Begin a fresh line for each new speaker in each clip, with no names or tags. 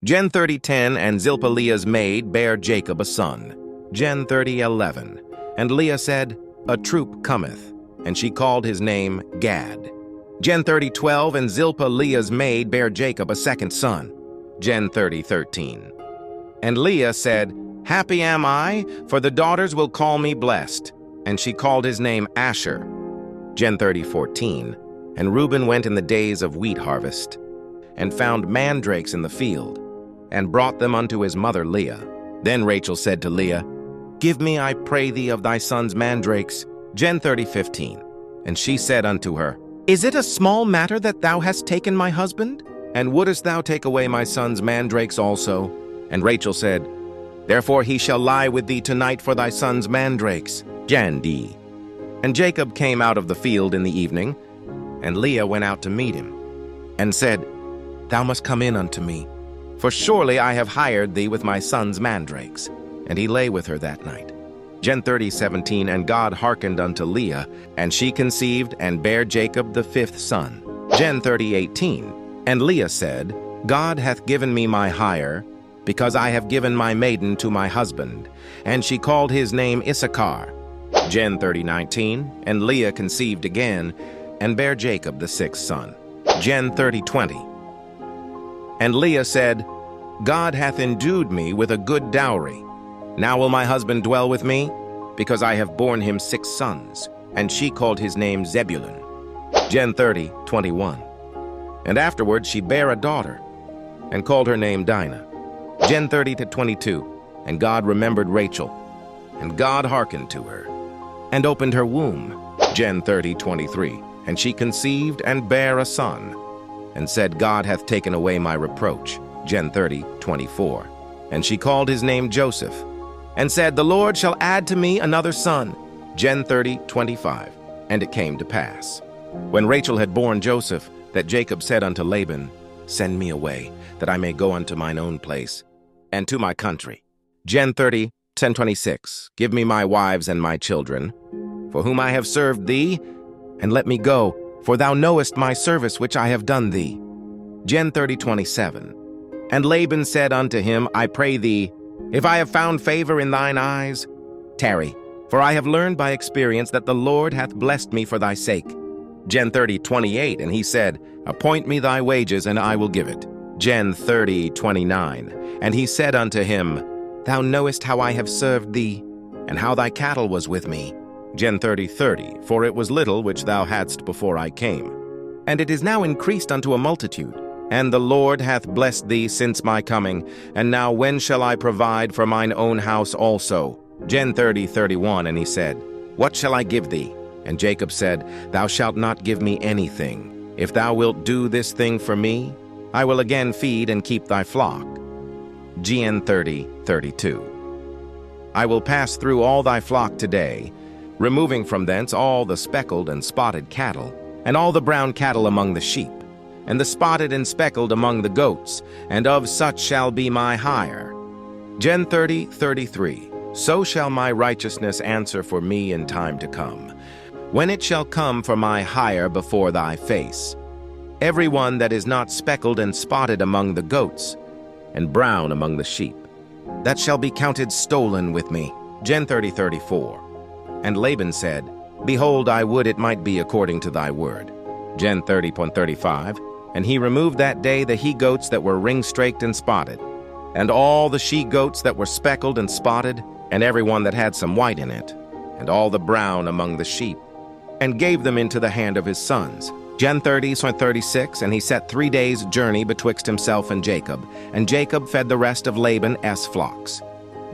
Gen 30:10, and Zilpah Leah's maid bare Jacob a son. Gen 30:11, and Leah said, A troop cometh, and she called his name Gad. Gen 30:12, and Zilpah Leah's maid bare Jacob a second son. Gen 30:13. And Leah said, Happy am I, for the daughters will call me blessed. And she called his name Asher. Gen 30:14, and Reuben went in the days of wheat harvest, and found mandrakes in the field, and brought them unto his mother Leah. Then Rachel said to Leah, Give me, I pray thee, of thy son's mandrakes. Gen 30:15, and she said unto her, Is it a small matter that thou hast taken my husband? And wouldest thou take away my son's mandrakes also? And Rachel said, Therefore he shall lie with thee tonight for thy son's mandrakes. Gen D. And Jacob came out of the field in the evening, and Leah went out to meet him, and said, Thou must come in unto me, for surely I have hired thee with my son's mandrakes. And he lay with her that night. Gen 30:17, and God hearkened unto Leah, and she conceived and bare Jacob the fifth son. Gen 30:18, and Leah said, God hath given me my hire, because I have given my maiden to my husband. And she called his name Issachar. Gen 30:19, and Leah conceived again, and bare Jacob the sixth son. Gen 30:20, and Leah said, God hath endued me with a good dowry. Now will my husband dwell with me? Because I have borne him 6 sons. And she called his name Zebulun. Gen 30:21, and afterward she bare a daughter, and called her name Dinah. Gen 30:22, and God remembered Rachel, and God hearkened to her, and opened her womb. Gen 30:23, and she conceived and bare a son, and said, God hath taken away my reproach. Gen 30:24, and she called his name Joseph, and said, The Lord shall add to me another son. Gen 30:25, and it came to pass, when Rachel had borne Joseph, that Jacob said unto Laban, Send me away, that I may go unto mine own place, and to my country. Gen 30:10-26, Give me my wives and my children, for whom I have served thee, and let me go, for thou knowest my service which I have done thee. Gen 30:27, and Laban said unto him, I pray thee, if I have found favor in thine eyes, tarry, for I have learned by experience that the Lord hath blessed me for thy sake. Gen 30:28, and he said, Appoint me thy wages, and I will give it. Gen 30:29, and he said unto him, Thou knowest how I have served thee, and how thy cattle was with me. Gen 30:30, for it was little which thou hadst before I came, and it is now increased unto a multitude. And the Lord hath blessed thee since my coming, and now when shall I provide for mine own house also? Gen 30:31, and he said, What shall I give thee? And Jacob said, Thou shalt not give me anything. If thou wilt do this thing for me, I will again feed and keep thy flock. Gen 30:32, I will pass through all thy flock today, removing from thence all the speckled and spotted cattle, and all the brown cattle among the sheep, and the spotted and speckled among the goats, and of such shall be my hire. Gen 30:33, So shall my righteousness answer for me in time to come, when it shall come for my hire before thy face. Every one that is not speckled and spotted among the goats, and brown among the sheep, that shall be counted stolen with me. Gen 30:34, and Laban said, Behold, I would it might be according to thy word. Gen 30:35, and he removed that day the he-goats that were ring-straked and spotted, and all the she-goats that were speckled and spotted, and every one that had some white in it, and all the brown among the sheep, and gave them into the hand of his sons. Gen 30:36, and he set 3 days' journey betwixt himself and Jacob fed the rest of Laban's flocks.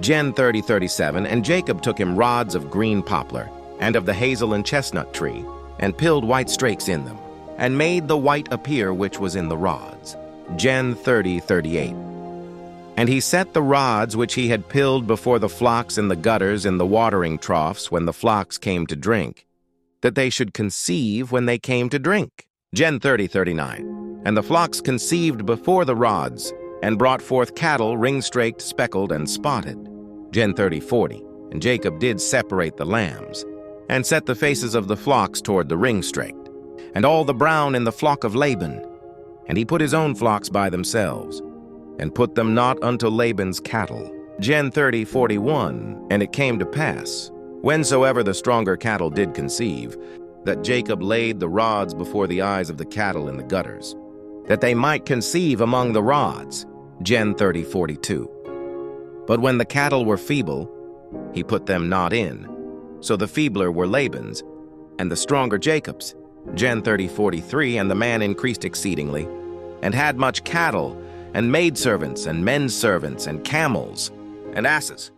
Gen 30:37, and Jacob took him rods of green poplar, and of the hazel and chestnut tree, and pilled white strakes in them, and made the white appear which was in the rods. Gen 30:38, and he set the rods which he had pilled before the flocks in the gutters in the watering troughs when the flocks came to drink, that they should conceive when they came to drink. Gen 30:39, and the flocks conceived before the rods, and brought forth cattle ring-straked, speckled, and spotted. Gen 30:40, and Jacob did separate the lambs, and set the faces of the flocks toward the ring-straked, and all the brown in the flock of Laban, and he put his own flocks by themselves. and put them not unto Laban's cattle. Gen 30:41. And it came to pass, whensoever the stronger cattle did conceive, that Jacob laid the rods before the eyes of the cattle in the gutters, that they might conceive among the rods. Gen 30:42. But when the cattle were feeble, he put them not in. So the feebler were Laban's, and the stronger Jacob's. Gen 30:43. And the man increased exceedingly, and had much cattle, and maidservants, and men's servants, and camels, and asses.